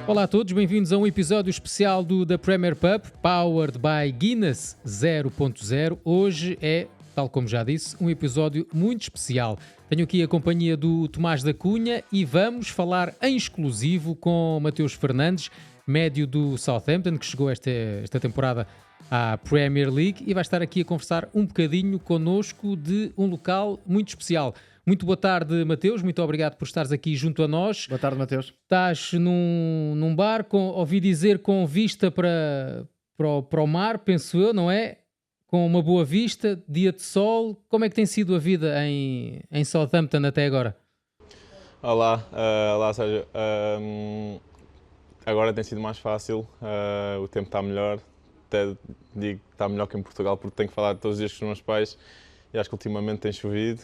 Olá a todos, bem-vindos a um episódio especial do The Premier Pub, powered by Guinness 0.0. Hoje é, tal como já disse, um episódio muito especial. Tenho aqui a companhia do Tomás da Cunha e vamos falar em exclusivo com Mateus Fernandes, médio do Southampton, que chegou esta temporada à Premier League e vai estar aqui a conversar um bocadinho connosco de um local muito especial. Muito boa tarde, Mateus. Muito obrigado por estares aqui junto a nós. Boa tarde, Mateus. Estás num bar, ouvi dizer, com vista para o mar, penso eu, não é? Com uma boa vista, dia de sol. Como é que tem sido a vida em Southampton até agora? Olá Sérgio. Agora tem sido mais fácil, o tempo está melhor. Até digo que está melhor que em Portugal porque tenho que falar todos os dias com os meus pais. E acho que ultimamente tem chovido.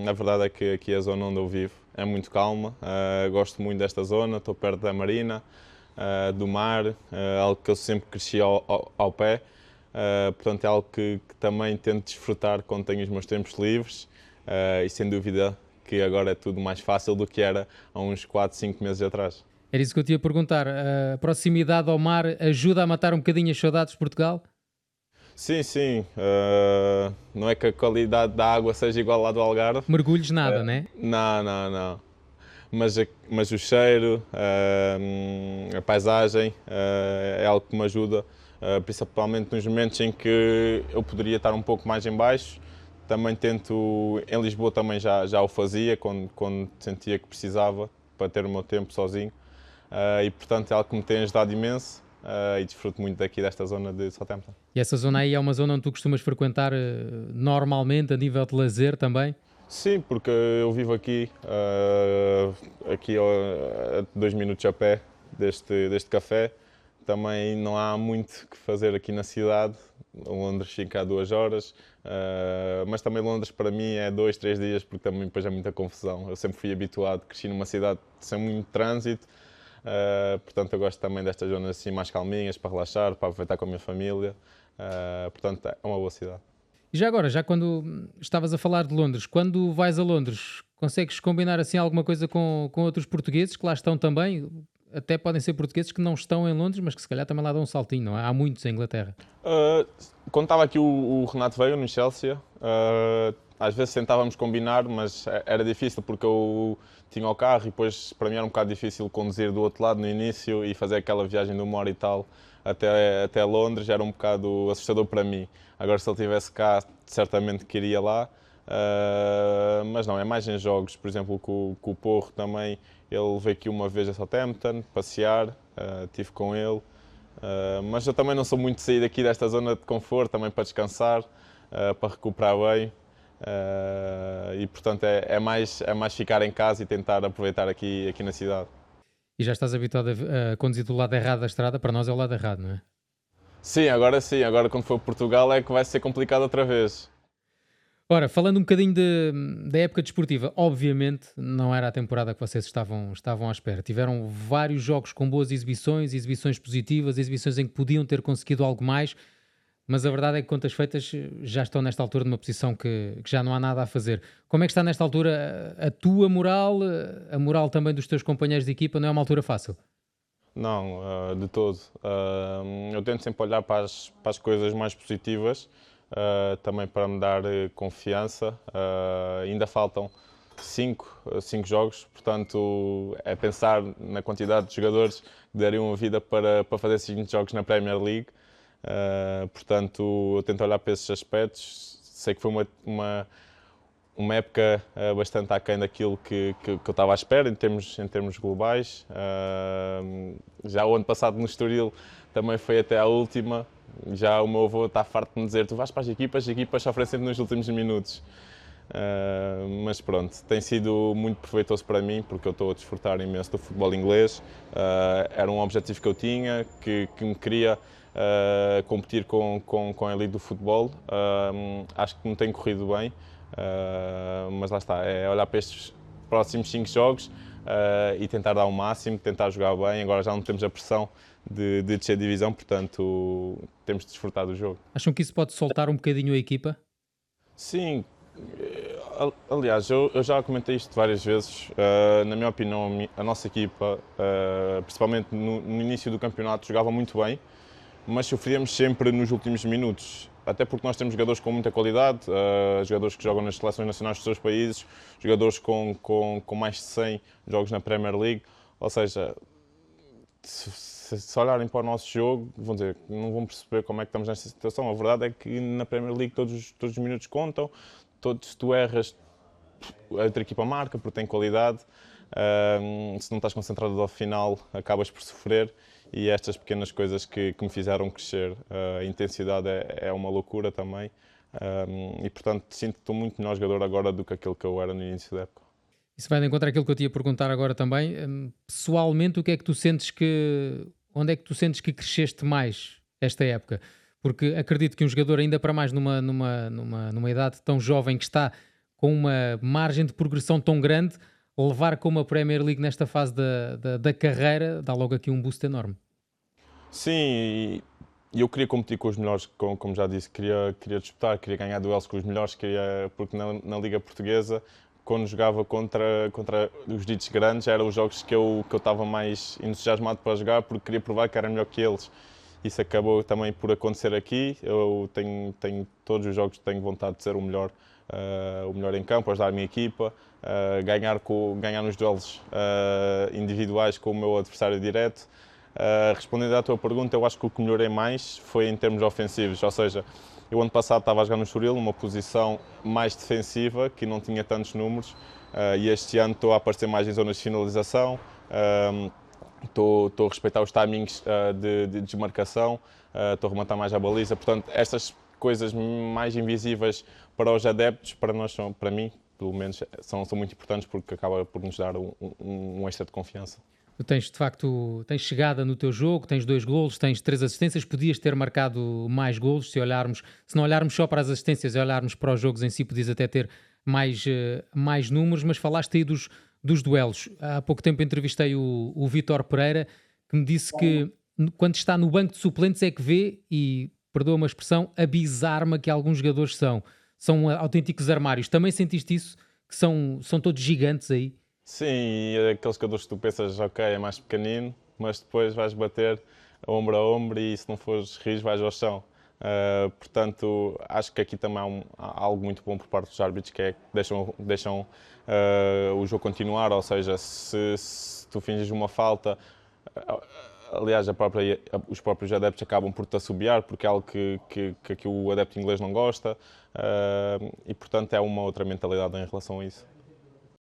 A verdade é que aqui a zona onde eu vivo é muito calma. Gosto muito desta zona, estou perto da marina, do mar, algo que eu sempre cresci ao pé. Portanto é algo que também tento desfrutar quando tenho os meus tempos livres. E sem dúvida que agora é tudo mais fácil do que era há uns 4, 5 meses atrás. Era isso que eu te ia perguntar. A proximidade ao mar ajuda a matar um bocadinho as saudades de Portugal? Sim. Não é que a qualidade da água seja igual à do Algarve. Mergulhos nada, né? Não. Mas o cheiro, a paisagem, é algo que me ajuda, principalmente nos momentos em que eu poderia estar um pouco mais em baixo. Também tento, em Lisboa também já o fazia, quando sentia que precisava, para ter o meu tempo sozinho. E portanto é algo que me tem ajudado imenso. E desfruto muito daqui desta zona de Southampton. E essa zona aí é uma zona onde tu costumas frequentar normalmente, a nível de lazer também? Sim, porque eu vivo aqui a 2 minutos a pé deste café. Também não há muito que fazer aqui na cidade. Londres fica a 2 horas, mas também Londres para mim é 2, 3 dias, porque também depois é muita confusão. Eu sempre fui habituado, cresci numa cidade sem muito trânsito. Portanto, eu gosto também destas zonas assim mais calminhas, para relaxar, para aproveitar com a minha família. Portanto, é uma boa cidade. E já agora, já quando estavas a falar de Londres, quando vais a Londres, consegues combinar assim alguma coisa com outros portugueses que lá estão também? Até podem ser portugueses que não estão em Londres, mas que se calhar também lá dão um saltinho, não é? Há muitos em Inglaterra. Quando estava aqui o Renato veio no Chelsea, às vezes tentávamos combinar, mas era difícil porque eu tinha o carro e depois para mim era um bocado difícil conduzir do outro lado no início e fazer aquela viagem de 1 hora e tal até Londres, era um bocado assustador para mim. Agora se ele estivesse cá, certamente que iria lá, mas não, é mais em jogos, por exemplo com o Porro também, ele veio aqui uma vez a Southampton, passear, estive com ele. Mas eu também não sou muito de sair daqui desta zona de conforto, também para descansar, para recuperar bem. E portanto é mais ficar em casa e tentar aproveitar aqui na cidade. E já estás habituado a conduzir do lado errado da estrada, para nós é o lado errado, não é? Sim, agora quando for Portugal é que vai ser complicado outra vez. Ora, falando um bocadinho da época desportiva, obviamente não era a temporada que vocês estavam à espera. Tiveram vários jogos com boas exibições positivas, exibições em que podiam ter conseguido algo mais, mas a verdade é que, contas feitas, já estão nesta altura numa posição que já não há nada a fazer. Como é que está nesta altura a tua moral, a moral também dos teus companheiros de equipa? Não é uma altura fácil? Não, de todo. Eu tento sempre olhar para as coisas mais positivas, também para me dar confiança. Ainda faltam 5 jogos, portanto é pensar na quantidade de jogadores que dariam a vida para fazer 5 jogos na Premier League. Portanto, eu tento olhar para esses aspectos. Sei que foi uma época bastante aquém daquilo que eu estava à espera em termos globais. Já o ano passado no Estoril também foi até à última. Já o meu avô está farto de me dizer: tu vais para as equipas sofrem sempre nos últimos minutos. Mas pronto, tem sido muito proveitoso para mim porque eu estou a desfrutar imenso do futebol inglês. Era um objetivo que eu tinha, que me queria competir com a elite do futebol. Acho que me tem corrido bem, mas lá está, é olhar para estes próximos 5 jogos e tentar dar o máximo, tentar jogar bem. Agora já não temos a pressão de descer de divisão, portanto temos de desfrutar do jogo. Acham que isso pode soltar um bocadinho a equipa? Sim, Aliás, eu já comentei isto várias vezes. Na minha opinião, a nossa equipa, principalmente no início do campeonato, jogava muito bem, mas sofríamos sempre nos últimos minutos. Até porque nós temos jogadores com muita qualidade, jogadores que jogam nas seleções nacionais dos seus países, jogadores com mais de 100 jogos na Premier League. Ou seja, se olharem para o nosso jogo, vão dizer, não vão perceber como é que estamos nesta situação. A verdade é que na Premier League todos os minutos contam, se tu erras, a outra equipa marca porque tem qualidade. Se não estás concentrado ao final, acabas por sofrer. E estas pequenas coisas que me fizeram crescer. A intensidade é uma loucura também. E portanto sinto que estou muito melhor jogador agora do que aquele que eu era no início da época. Isso vai de encontro àquilo que eu te ia perguntar agora também. Pessoalmente, o que é que tu sentes onde é que tu sentes que cresceste mais esta época? Porque acredito que um jogador, ainda para mais numa idade tão jovem, que está com uma margem de progressão tão grande, levar como a Premier League nesta fase da carreira, dá logo aqui um boost enorme. Sim, e eu queria competir com os melhores, como já disse, queria disputar, queria ganhar duelos com os melhores, porque na Liga Portuguesa, quando jogava contra os ditos grandes, eram os jogos que eu estava mais entusiasmado para jogar, porque queria provar que era melhor que eles. Isso acabou também por acontecer aqui. Eu tenho todos os jogos, tenho vontade de ser o melhor em campo, ajudar a minha equipa, ganhar nos duelos individuais com o meu adversário direto. Respondendo à tua pergunta, eu acho que o que melhorei mais foi em termos ofensivos, ou seja, eu ano passado estava a jogar no Estoril, numa posição mais defensiva, que não tinha tantos números, e este ano estou a aparecer mais em zonas de finalização, estou a respeitar os timings de desmarcação, estou a rematar mais a baliza. Portanto, estas coisas mais invisíveis para os adeptos, para mim, pelo menos, são muito importantes, porque acaba por nos dar um extra de confiança. Tu tens, de facto, tens chegada no teu jogo, tens 2 golos, tens 3 assistências, podias ter marcado mais golos se não olharmos só para as assistências e olharmos para os jogos em si, podias até ter mais números, mas falaste aí dos duelos. Há pouco tempo entrevistei o Vítor Pereira, que me disse que quando está no banco de suplentes é que vê, e perdoa-me a expressão, a bizarma que alguns jogadores são autênticos armários. Também sentiste isso? Que são todos gigantes aí? Sim, e aqueles jogadores que tu pensas, ok, é mais pequenino, mas depois vais bater ombro a ombro e se não fores ris, vais ao chão. Portanto, acho que aqui também há algo muito bom por parte dos árbitros, que é que deixam o jogo continuar, ou seja, se tu finges uma falta, aliás, os próprios adeptos acabam por te assobiar, porque é algo que o adepto inglês não gosta, e portanto é uma outra mentalidade em relação a isso.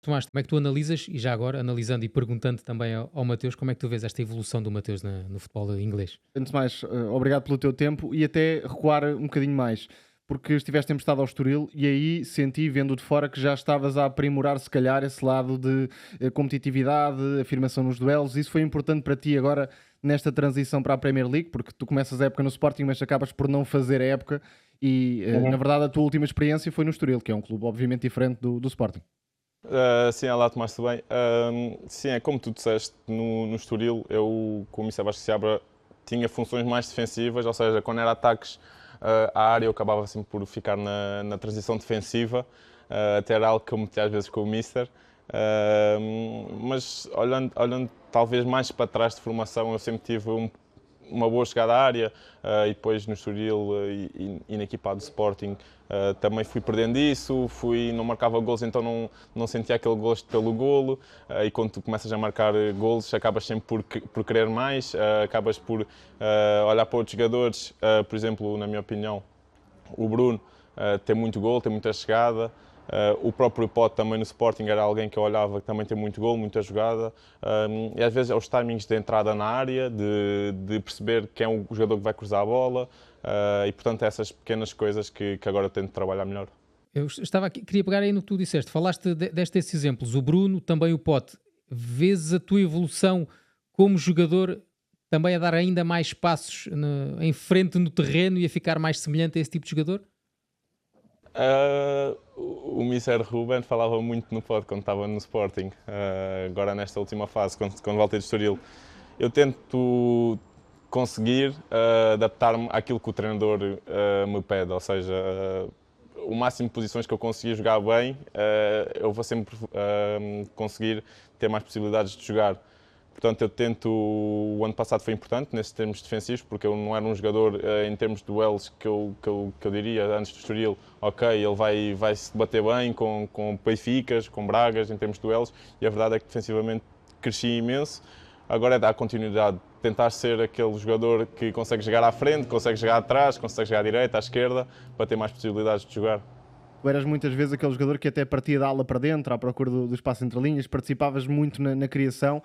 Tomás, como é que tu analisas, e já agora analisando e perguntando também ao Mateus, como é que tu vês esta evolução do Mateus no futebol inglês? Antes de mais, obrigado pelo teu tempo e até recuar um bocadinho mais, porque estiveste emprestado ao Estoril e aí senti, vendo de fora, que já estavas a aprimorar se calhar esse lado de competitividade, afirmação nos duelos. Isso foi importante para ti agora nesta transição para a Premier League, porque tu começas a época no Sporting, mas acabas por não fazer a época e na verdade a tua última experiência foi no Estoril, que é um clube obviamente diferente do Sporting. Sim, olá, Tomás, tudo bem? Sim, é como tu disseste, no Estoril, eu, com o Mister Vasco Seabra, tinha funções mais defensivas, ou seja, quando era ataques à área, eu acabava sempre por ficar na transição defensiva, até era algo que eu metia às vezes com o Mister. Mas olhando talvez mais para trás de formação, eu sempre tive uma boa chegada à área, e depois no Estoril e na equipa do Sporting também fui perdendo isso, não marcava golos, então não sentia aquele gosto pelo golo, e quando tu começas a marcar golos acabas sempre por querer mais, acabas por olhar para outros jogadores, por exemplo, na minha opinião, o Bruno tem muito golo, tem muita chegada. O próprio Pote também no Sporting era alguém que eu olhava que também tem muito golo, muita jogada, e às vezes é os timings de entrada na área, de perceber quem é o jogador que vai cruzar a bola, e portanto essas pequenas coisas que agora tento trabalhar melhor. Queria pegar aí no que tu disseste, falaste destes exemplos, o Bruno, também o Pote. Vês a tua evolução como jogador também a dar ainda mais passos em frente no terreno e a ficar mais semelhante a esse tipo de jogador? O Mister Ruben falava muito no Pote quando estava no Sporting, agora nesta última fase, quando voltei de Estoril. Eu tento conseguir adaptar-me àquilo que o treinador me pede, ou seja, o máximo de posições que eu conseguir jogar bem, eu vou sempre conseguir ter mais possibilidades de jogar. Portanto, eu tento. O ano passado foi importante nesses termos defensivos, porque eu não era um jogador em termos de duelos que eu diria antes do Estoril, ok, ele vai se bater bem com Benficas, com Bragas, em termos de duelos, e a verdade é que defensivamente cresci imenso. Agora é dar continuidade, tentar ser aquele jogador que consegue jogar à frente, consegue jogar atrás, consegue jogar à direita, à esquerda, para ter mais possibilidades de jogar. Tu eras muitas vezes aquele jogador que até partia da ala para dentro, à procura do espaço entre linhas, participavas muito na criação.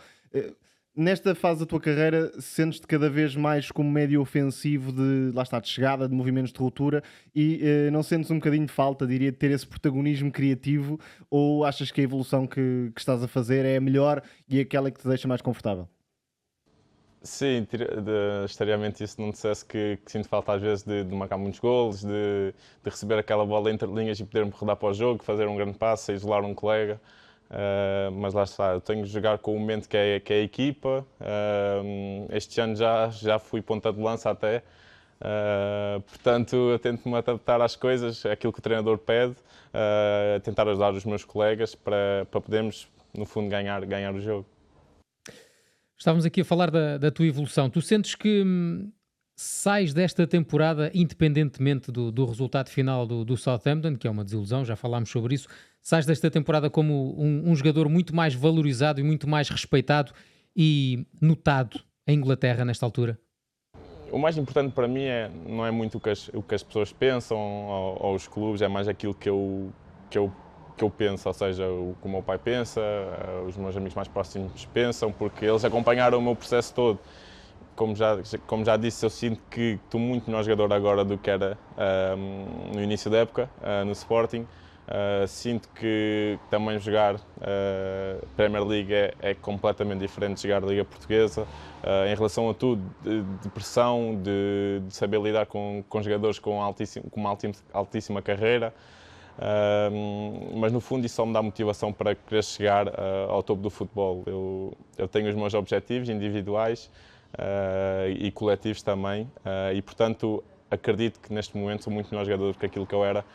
Nesta fase da tua carreira, sentes-te cada vez mais como médio ofensivo de chegada, de movimentos de ruptura, e não sentes um bocadinho de falta, diria, de ter esse protagonismo criativo, ou achas que a evolução que estás a fazer é a melhor e aquela que te deixa mais confortável? Sim, exteriormente isso não dissesse que sinto falta às vezes de marcar muitos golos, de receber aquela bola entre linhas e poder-me rodar para o jogo, fazer um grande passe, isolar um colega. Mas lá está, eu tenho que jogar com o momento que é a equipa. Este ano já fui ponta de lança até. Portanto, eu tento-me adaptar às coisas, aquilo que o treinador pede, tentar ajudar os meus colegas para podermos, no fundo, ganhar o jogo. Estávamos aqui a falar da tua evolução. Tu sentes que sais desta temporada, independentemente do resultado final do Southampton, que é uma desilusão, já falámos sobre isso, sais desta temporada como um jogador muito mais valorizado e muito mais respeitado e notado em Inglaterra nesta altura? O mais importante para mim não é muito o que as pessoas pensam ou os clubes, é mais aquilo que eu penso, ou seja, o que o meu pai pensa, os meus amigos mais próximos pensam, porque eles acompanharam o meu processo todo. Como já disse, eu sinto que estou muito melhor jogador agora do que era no início da época, no Sporting. Sinto que também jogar Premier League é completamente diferente de jogar Liga Portuguesa, em relação a tudo, de pressão, de saber lidar com jogadores com uma altíssima carreira. Mas no fundo isso só me dá motivação para querer chegar ao topo do futebol. Eu tenho os meus objetivos individuais e coletivos também, e portanto acredito que neste momento sou muito melhor jogador do que aquilo que eu era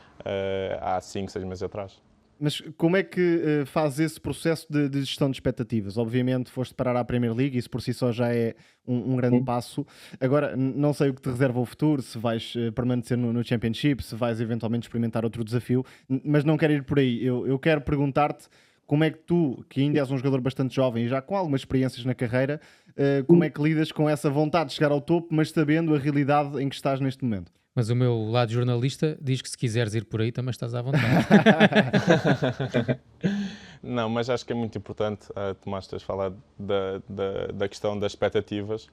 há 5, 6 meses atrás. Mas como é que faz esse processo de gestão de expectativas? Obviamente foste parar à Premier League, isso por si só já é um grande passo. Agora, não sei o que te reserva o futuro, se vais permanecer no Championship, se vais eventualmente experimentar outro desafio, mas não quero ir por aí. Eu quero perguntar-te como é que tu, que ainda és um jogador bastante jovem e já com algumas experiências na carreira, como é que lidas com essa vontade de chegar ao topo, mas sabendo a realidade em que estás neste momento? Mas o meu lado jornalista diz que se quiseres ir por aí também estás à vontade. Não, mas acho que é muito importante, Tomás, teres falado da questão das expectativas,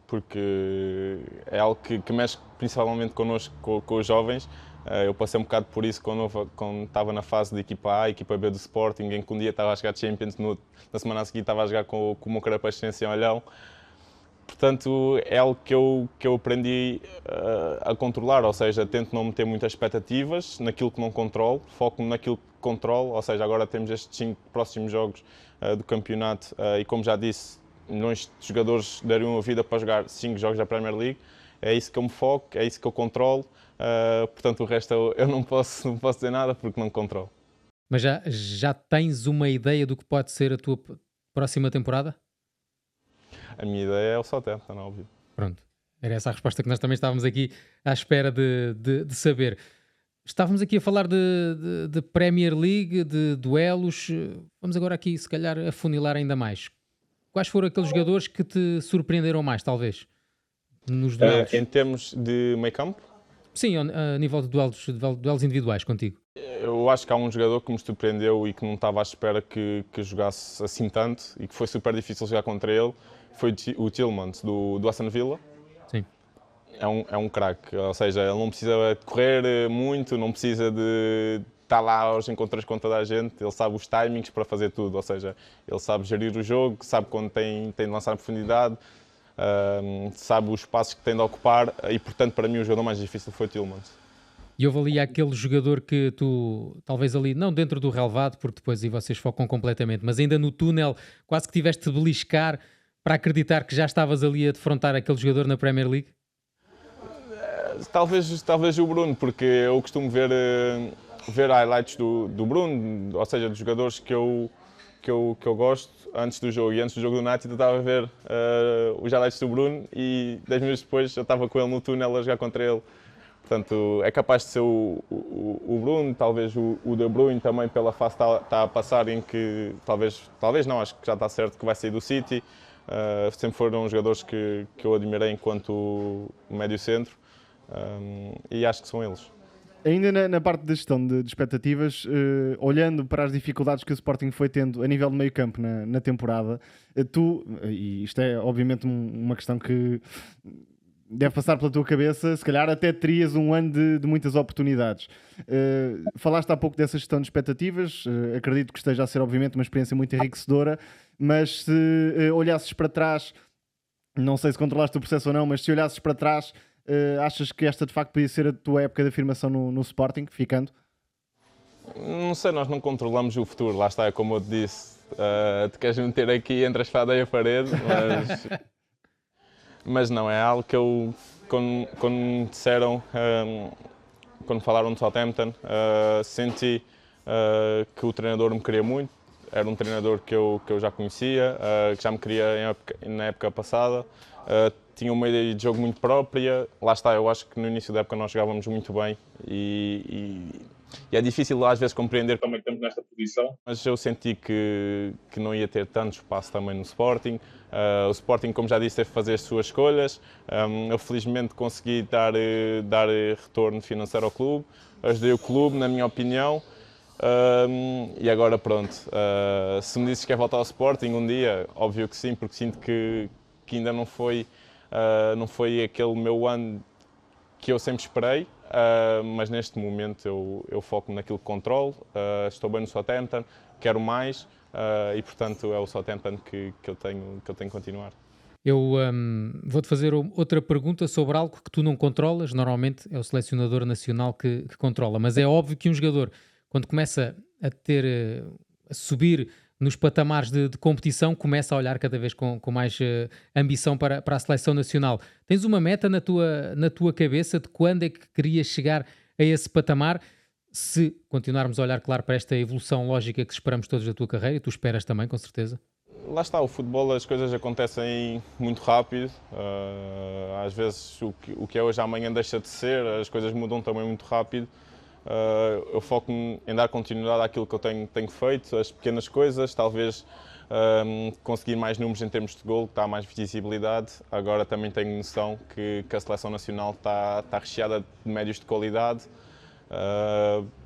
porque é algo que mexe principalmente connosco, com os jovens. Eu passei um bocado por isso quando estava na fase de equipa A, equipa B do Sporting, em que um dia estava a jogar Champions, na semana a seguir estava a jogar com o meu Carapachense em Olhão. Portanto, é algo que eu aprendi a controlar, ou seja, tento não meter muitas expectativas naquilo que não controlo, foco-me naquilo que controlo, ou seja, agora temos estes 5 próximos jogos do campeonato e, como já disse, milhões de jogadores dariam a vida para jogar 5 jogos da Premier League, é isso que eu me foco, é isso que eu controlo, portanto o resto eu não posso dizer nada porque não controlo. Mas já tens uma ideia do que pode ser a tua próxima temporada? A minha ideia é o Southampton, óbvio. Pronto, era essa a resposta que nós também estávamos aqui à espera de saber. Estávamos aqui a falar de Premier League, de duelos. Vamos agora aqui, se calhar, afunilar ainda mais. Quais foram aqueles jogadores que te surpreenderam mais, talvez, nos duelos? Em termos de meio campo? Sim, a nível de duelos individuais contigo. Eu acho que há um jogador que me surpreendeu e que não estava à espera que jogasse assim tanto e que foi super difícil jogar contra ele. Foi o Tielemans, do Aston Villa. Sim. É um craque, ou seja, ele não precisa de correr muito, não precisa de estar lá aos encontros com toda a gente, ele sabe os timings para fazer tudo, ou seja, ele sabe gerir o jogo, sabe quando tem de lançar em profundidade, sabe os espaços que tem de ocupar e, portanto, para mim o jogador mais difícil foi o Tielemans. E houve ali aquele jogador que tu, talvez ali, não dentro do relevado, porque depois aí vocês focam completamente, mas ainda no túnel, quase que tiveste de beliscar para acreditar que já estavas ali a defrontar aquele jogador na Premier League? Talvez o Bruno, porque eu costumo ver highlights do Bruno, ou seja, dos jogadores que eu gosto antes do jogo. E antes do jogo do Nati eu estava a ver os highlights do Bruno e 10 minutos depois eu estava com ele no túnel a jogar contra ele. Portanto, é capaz de ser o Bruno, talvez o De Bruyne também pela fase está a passar em que talvez não, acho que já está certo que vai sair do City. Sempre foram jogadores que eu admirei enquanto médio centro e acho que são eles. Ainda na parte da gestão de expectativas, olhando para as dificuldades que o Sporting foi tendo a nível de meio campo na temporada, e isto é obviamente uma questão que deve passar pela tua cabeça, se calhar até terias um ano de muitas oportunidades. Falaste há pouco dessa gestão de expectativas, acredito que esteja a ser obviamente uma experiência muito enriquecedora, mas se olhasses para trás, não sei se controlaste o processo ou não, mas se olhasses para trás, achas que esta de facto podia ser a tua época de afirmação no Sporting, ficando? Não sei, nós não controlamos o futuro, lá está, como eu te disse. Te queres meter aqui entre a espada e a parede, mas não, é algo que eu, quando me disseram, quando falaram de Southampton, senti que o treinador me queria muito. Era um treinador que eu já conhecia, que já me queria na época passada. Tinha uma ideia de jogo muito própria. Lá está, eu acho que no início da época nós jogávamos muito bem e é difícil às vezes compreender como é que estamos nesta posição. Mas eu senti que não ia ter tanto espaço também no Sporting. O Sporting, como já disse, teve que fazer as suas escolhas. Eu felizmente consegui dar retorno financeiro ao clube. Ajudei o clube, na minha opinião. E agora pronto, se me dizes que quer voltar ao Sporting um dia, óbvio que sim, porque sinto que ainda não foi aquele meu ano que eu sempre esperei, mas neste momento eu foco naquilo que controlo, estou bem no Southampton, quero mais e portanto é o Southampton que eu tenho que continuar. Eu vou-te fazer outra pergunta sobre algo que tu não controlas, normalmente é o selecionador nacional que controla, mas é óbvio que um jogador, quando começa a subir nos patamares de competição, começa a olhar cada vez com mais ambição para a seleção nacional. Tens uma meta na tua cabeça de quando é que querias chegar a esse patamar? Se continuarmos a olhar, claro, para esta evolução lógica que esperamos todos da tua carreira, e tu esperas também, com certeza. Lá está, o futebol, as coisas acontecem muito rápido. Às vezes o que é hoje amanhã deixa de ser, as coisas mudam também muito rápido. Eu foco em dar continuidade àquilo que eu tenho feito, as pequenas coisas, talvez conseguir mais números em termos de gol, que está mais visibilidade. Agora também tenho noção que a seleção nacional está recheada de médios de qualidade.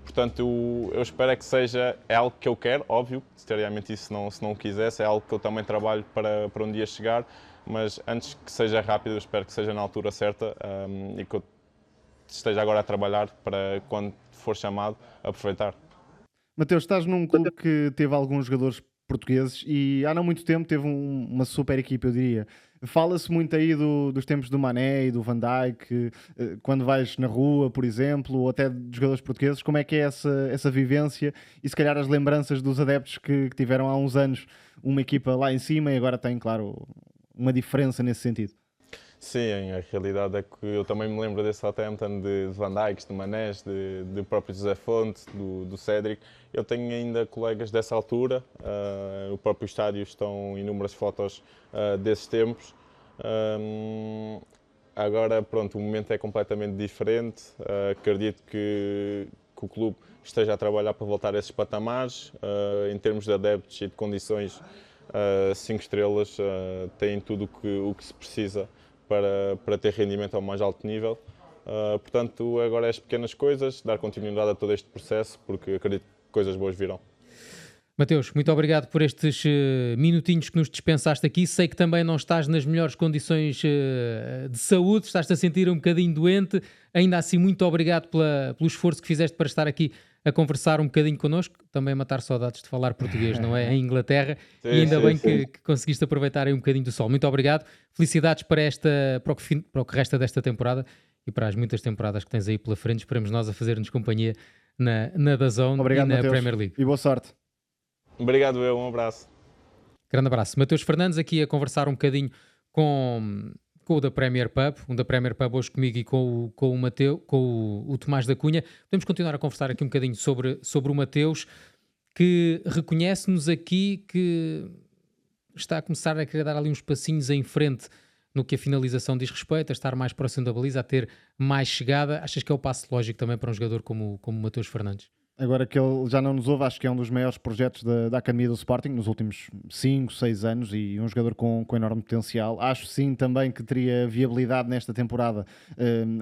Portanto, eu espero que seja, é algo que eu quero, óbvio, seriamente isso se não quisesse, é algo que eu também trabalho para um dia chegar, mas antes que seja rápido, eu espero que seja na altura certa e que eu esteja agora a trabalhar para quando for chamado, aproveitar. Mateus, estás num clube que teve alguns jogadores portugueses e há não muito tempo teve uma super equipa, eu diria. Fala-se muito aí dos tempos do Mané e do Van Dijk, quando vais na rua, por exemplo, ou até de jogadores portugueses, como é que é essa vivência e se calhar as lembranças dos adeptos que tiveram há uns anos uma equipa lá em cima e agora tem, claro, uma diferença nesse sentido? Sim, a realidade é que eu também me lembro desse Southampton, de Van Dijk, de Manés, de próprio José Fonte, do Cédric. Eu tenho ainda colegas dessa altura, no próprio estádio estão inúmeras fotos desses tempos. Agora, pronto, o momento é completamente diferente. Acredito que o clube esteja a trabalhar para voltar a esses patamares. Em termos de adeptos e de condições, 5 estrelas têm tudo o que se precisa para ter rendimento ao mais alto nível. Portanto, agora é as pequenas coisas, dar continuidade a todo este processo, porque acredito que coisas boas virão. Mateus, muito obrigado por estes minutinhos que nos dispensaste aqui. Sei que também não estás nas melhores condições de saúde, estás-te a sentir um bocadinho doente. Ainda assim, muito obrigado pelo esforço que fizeste para estar aqui a conversar um bocadinho connosco, também matar saudades de falar português, não é? Em Inglaterra. Sim, e ainda bem que conseguiste aproveitar aí um bocadinho do sol. Muito obrigado. Felicidades para o que resta desta temporada e para as muitas temporadas que tens aí pela frente. Esperemos nós a fazer-nos companhia na DAZN e na Mateus. Premier League. E boa sorte. Obrigado, um abraço. Grande abraço. Mateus Fernandes aqui a conversar um bocadinho com com o da Premier Pub, um da Premier Pub hoje comigo e com o Mateu, com o Tomás da Cunha. Podemos continuar a conversar aqui um bocadinho sobre o Mateus, que reconhece-nos aqui que está a começar a querer dar ali uns passinhos em frente no que a finalização diz respeito, a estar mais próximo da baliza, a ter mais chegada. Achas que é o passo lógico também para um jogador como o Mateus Fernandes? Agora que ele já não nos ouve, acho que é um dos maiores projetos da Academia do Sporting nos últimos 5, 6 anos e um jogador com enorme potencial. Acho sim também que teria viabilidade nesta temporada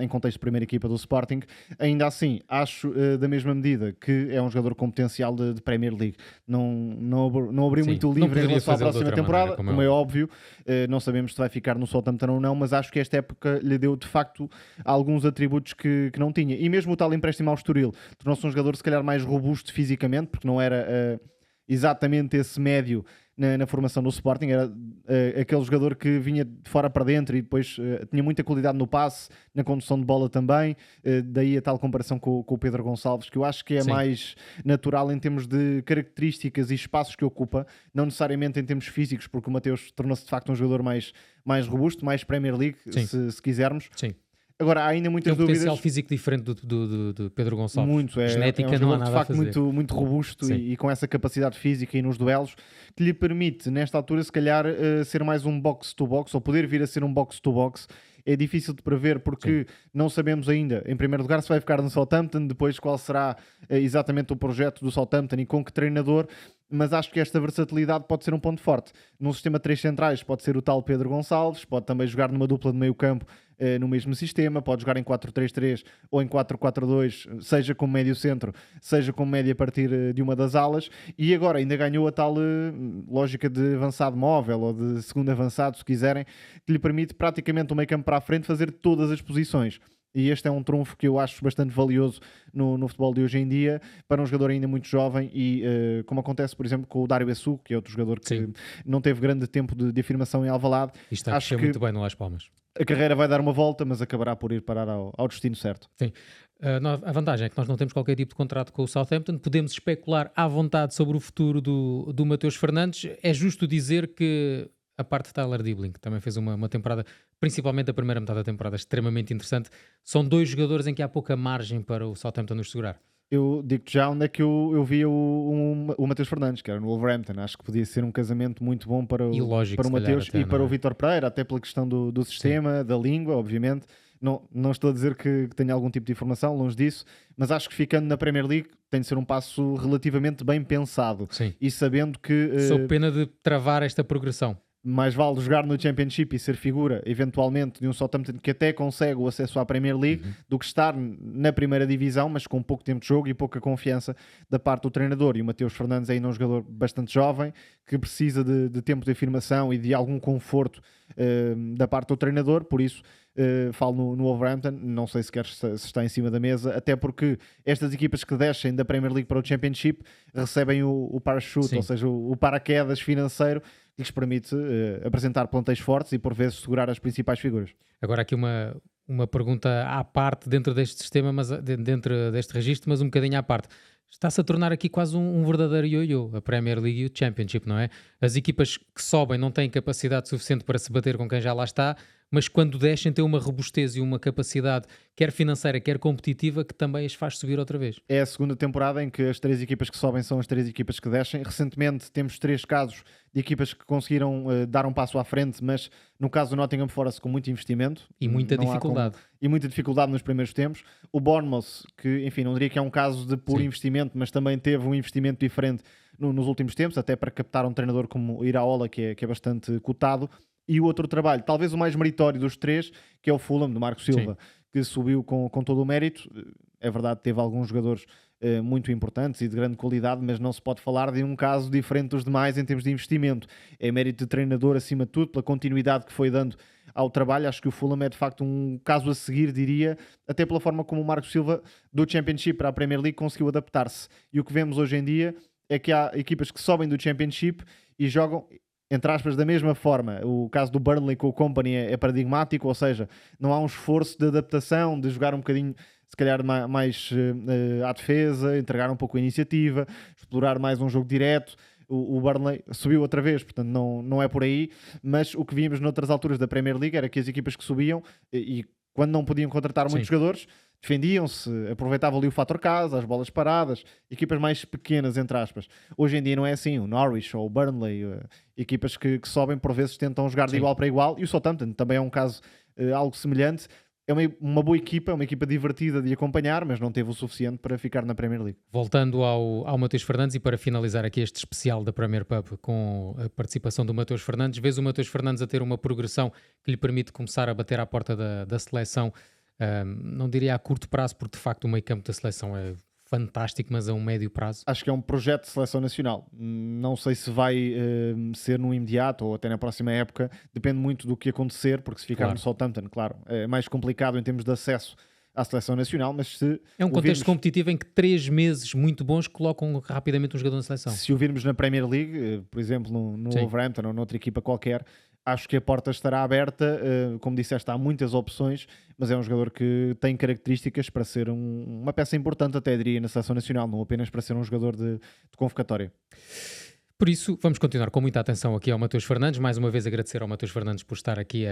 em contexto de primeira equipa do Sporting. Ainda assim, acho da mesma medida que é um jogador com potencial de Premier League. Não abri muito o livro em relação à próxima temporada, como é óbvio. Não sabemos se vai ficar no Southampton ou não, mas acho que esta época lhe deu de facto alguns atributos que não tinha. E mesmo o tal empréstimo ao Estoril tornou-se um jogador se calhar mais robusto fisicamente, porque não era exatamente esse médio na formação do Sporting, era aquele jogador que vinha de fora para dentro e depois tinha muita qualidade no passe, na condução de bola também, daí a tal comparação com o Pedro Gonçalves, que eu acho que é mais natural em termos de características e espaços que ocupa, não necessariamente em termos físicos, porque o Mateus tornou-se de facto um jogador mais robusto, mais Premier League, se quisermos. Sim. Agora, há ainda muitas dúvidas. Tem um potencial físico diferente do Pedro Gonçalves. Muito, genética é um não há jogador nada de facto a fazer. muito robusto e com essa capacidade física e nos duelos que lhe permite, nesta altura, se calhar, ser mais um box-to-box ou poder vir a ser um box-to-box. É difícil de prever porque não sabemos ainda, em primeiro lugar, se vai ficar no Southampton, depois qual será exatamente o projeto do Southampton e com que treinador, mas acho que esta versatilidade pode ser um ponto forte. Num sistema de 3 centrais pode ser o tal Pedro Gonçalves, pode também jogar numa dupla de meio campo no mesmo sistema, pode jogar em 4-3-3 ou em 4-4-2, seja como médio centro, seja como médio a partir de uma das alas, e agora ainda ganhou a tal lógica de avançado móvel ou de segundo avançado, se quiserem, que lhe permite praticamente o meio campo para a frente fazer todas as posições. E este é um trunfo que eu acho bastante valioso no futebol de hoje em dia, para um jogador ainda muito jovem e como acontece, por exemplo, com o Dário Essu, que é outro jogador que não teve grande tempo de afirmação em Alvalade. E está a crescer muito bem no Las Palmas. A carreira vai dar uma volta, mas acabará por ir parar ao destino certo. Sim. A vantagem é que nós não temos qualquer tipo de contrato com o Southampton, podemos especular à vontade sobre o futuro do Mateus Fernandes. É justo dizer que a parte de Tyler Dibling, que também fez uma temporada, principalmente a primeira metade da temporada, extremamente interessante. São 2 jogadores em que há pouca margem para o Southampton nos segurar. Eu digo-te já onde é que eu via o Mateus Fernandes, que era no Wolverhampton. Acho que podia ser um casamento muito bom para o Mateus e para o Vítor Pereira, até pela questão do sistema, da língua, obviamente. Não estou a dizer que tenha algum tipo de informação, longe disso, mas acho que ficando na Premier League tem de ser um passo relativamente bem pensado. E sabendo que... Sou pena de travar esta progressão. Mais vale jogar no Championship e ser figura, eventualmente, de um Southampton que até consegue o acesso à Premier League, do que estar na primeira divisão, mas com pouco tempo de jogo e pouca confiança da parte do treinador. E o Mateus Fernandes é ainda um jogador bastante jovem, que precisa de tempo de afirmação e de algum conforto da parte do treinador, por isso falo no Wolverhampton, não sei sequer se está em cima da mesa, até porque estas equipas que descem da Premier League para o Championship recebem o parachute, ou seja, o paraquedas financeiro, que lhes permite apresentar plantéis fortes e por vezes segurar as principais figuras. Agora aqui uma pergunta à parte dentro deste sistema, mas dentro deste registro, mas um bocadinho à parte. Está-se a tornar aqui quase um verdadeiro ioiô, a Premier League e o Championship, não é? As equipas que sobem não têm capacidade suficiente para se bater com quem já lá está, mas quando descem têm uma robustez e uma capacidade, quer financeira, quer competitiva, que também as faz subir outra vez. É a segunda temporada em que as 3 equipas que sobem são as 3 equipas que descem. Recentemente temos 3 casos de equipas que conseguiram dar um passo à frente, mas no caso do Nottingham Forest com muito investimento. E muita dificuldade. E muita dificuldade nos primeiros tempos. O Bournemouth, que enfim, não diria que é um caso de puro investimento, mas também teve um investimento diferente nos últimos tempos, até para captar um treinador como o Iraola, que é bastante cotado. E o outro trabalho, talvez o mais meritório dos 3, que é o Fulham, do Marco Silva, que subiu com todo o mérito. É verdade, teve alguns jogadores muito importantes e de grande qualidade, mas não se pode falar de um caso diferente dos demais em termos de investimento. É mérito de treinador acima de tudo, pela continuidade que foi dando ao trabalho. Acho que o Fulham é de facto um caso a seguir, diria, até pela forma como o Marco Silva do Championship para a Premier League conseguiu adaptar-se. E o que vemos hoje em dia é que há equipas que sobem do Championship e jogam, entre aspas, da mesma forma. O caso do Burnley com o Company é paradigmático, ou seja, não há um esforço de adaptação, de jogar um bocadinho, se calhar, mais à defesa, entregar um pouco a iniciativa, explorar mais um jogo direto. o Burnley subiu outra vez, portanto não é por aí, mas o que víamos noutras alturas da Premier League era que as equipas que subiam e quando não podiam contratar muitos jogadores, defendiam-se, aproveitavam ali o fator casa, as bolas paradas, equipas mais pequenas, entre aspas. Hoje em dia não é assim, o Norwich ou o Burnley, equipas que sobem por vezes tentam jogar de igual para igual, e o Southampton também é um caso algo semelhante. É uma boa equipa, uma equipa divertida de acompanhar, mas não teve o suficiente para ficar na Premier League. Voltando ao Matheus Fernandes, e para finalizar aqui este especial da Premier Pub com a participação do Matheus Fernandes, vês o Matheus Fernandes a ter uma progressão que lhe permite começar a bater à porta da seleção, não diria a curto prazo, porque de facto o meio campo da seleção é fantástico, mas a um médio prazo. Acho que é um projeto de seleção nacional. Não sei se vai ser no imediato ou até na próxima época. Depende muito do que acontecer, porque se ficar no Southampton, claro, é mais complicado em termos de acesso à seleção nacional, mas se... É um contexto competitivo em que 3 meses muito bons colocam rapidamente um jogador na seleção. Se o virmos na Premier League, por exemplo, no Wolverhampton ou noutra equipa qualquer, acho que a porta estará aberta. Como disseste, há muitas opções, mas é um jogador que tem características para ser uma peça importante, até diria, na seleção nacional, não apenas para ser um jogador de convocatória. Por isso, vamos continuar com muita atenção aqui ao Matheus Fernandes. Mais uma vez agradecer ao Matheus Fernandes por estar aqui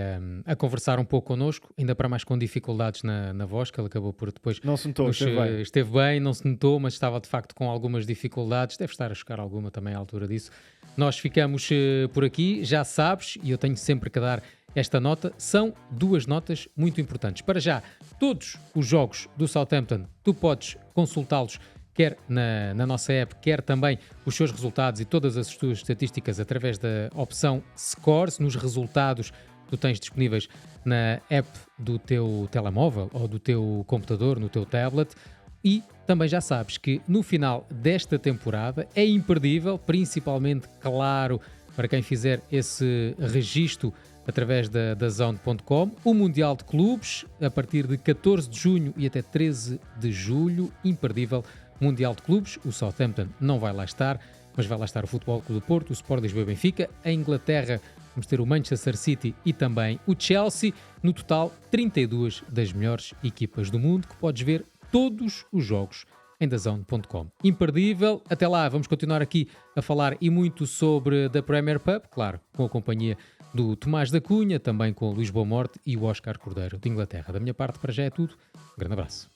a conversar um pouco connosco, ainda para mais com dificuldades na voz, que ele acabou por depois... Não se notou, esteve bem, não se notou, mas estava de facto com algumas dificuldades. Deve estar a chegar alguma também à altura disso. Nós ficamos por aqui, já sabes, e eu tenho sempre que dar esta nota. São 2 notas muito importantes. Para já, todos os jogos do Southampton, tu podes consultá-los quer na nossa app, quer também os seus resultados e todas as suas estatísticas através da opção Scores. Nos resultados tu tens disponíveis na app do teu telemóvel ou do teu computador, no teu tablet. E também já sabes que no final desta temporada é imperdível, principalmente, claro, para quem fizer esse registro através da Zone.com, o Mundial de Clubes, a partir de 14 de junho e até 13 de julho, imperdível Mundial de Clubes. O Southampton não vai lá estar, mas vai lá estar o Futebol Clube do Porto, o Sport Lisboa e Benfica. Em Inglaterra vamos ter o Manchester City e também o Chelsea. No total, 32 das melhores equipas do mundo, que podes ver todos os jogos em DAZN.com. Imperdível. Até lá, vamos continuar aqui a falar e muito sobre da Premier Pub, claro, com a companhia do Tomás da Cunha, também com o Luís Boa Morte e o Oscar Cordeiro de Inglaterra. Da minha parte, para já é tudo. Um grande abraço.